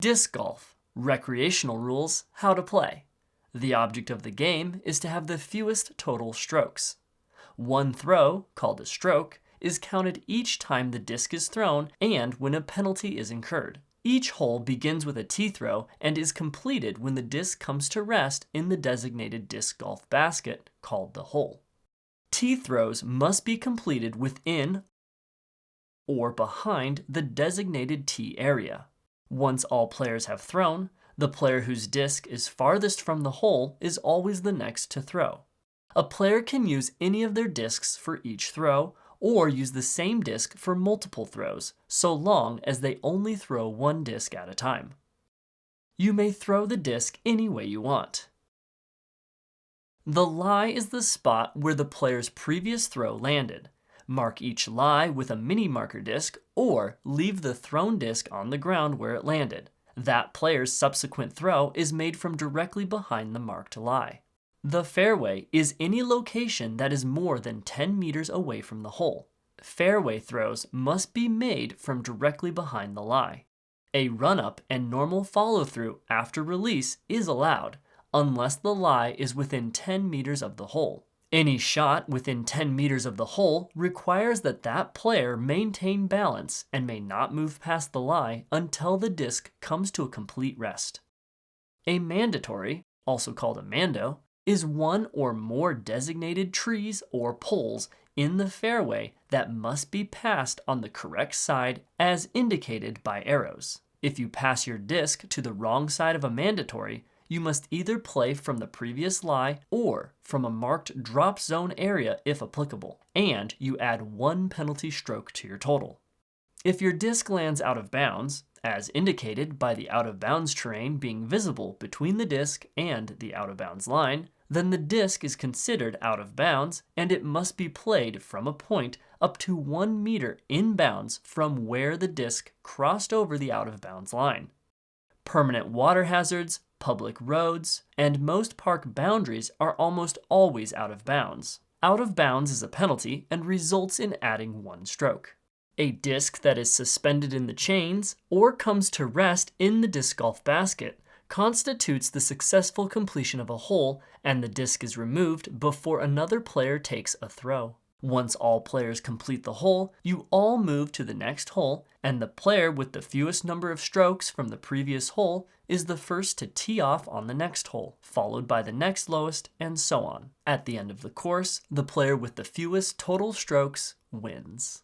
Disc golf. Recreational rules, how to play. The object of the game is to have the fewest total strokes. One throw, called a stroke, is counted each time the disc is thrown and when a penalty is incurred. Each hole begins with a tee throw and is completed when the disc comes to rest in the designated disc golf basket, called the hole. Tee throws must be completed within or behind the designated tee area. Once all players have thrown, the player whose disc is farthest from the hole is always the next to throw. A player can use any of their discs for each throw, or use the same disc for multiple throws, so long as they only throw one disc at a time. You may throw the disc any way you want. The lie is the spot where the player's previous throw landed. Mark each lie with a mini marker disc, or leave the thrown disc on the ground where it landed. That player's subsequent throw is made from directly behind the marked lie. The fairway is any location that is more than 10 meters away from the hole. Fairway throws must be made from directly behind the lie. A run-up and normal follow-through after release is allowed, unless the lie is within 10 meters of the hole. Any shot within 10 meters of the hole requires that that player maintain balance and may not move past the lie until the disc comes to a complete rest. A mandatory, also called a mando, is one or more designated trees or poles in the fairway that must be passed on the correct side as indicated by arrows. If you pass your disc to the wrong side of a mandatory, you must either play from the previous lie or from a marked drop zone area if applicable, and you add one penalty stroke to your total. If your disc lands out of bounds, as indicated by the out of bounds terrain being visible between the disc and the out of bounds line, then the disc is considered out of bounds and it must be played from a point up to 1 meter in bounds from where the disc crossed over the out of bounds line. Permanent water hazards, public roads, and most park boundaries are almost always out of bounds. Out of bounds is a penalty and results in adding one stroke. A disc that is suspended in the chains or comes to rest in the disc golf basket constitutes the successful completion of a hole, and the disc is removed before another player takes a throw. Once all players complete the hole, you all move to the next hole, and the player with the fewest number of strokes from the previous hole is the first to tee off on the next hole, followed by the next lowest, and so on. At the end of the course, the player with the fewest total strokes wins.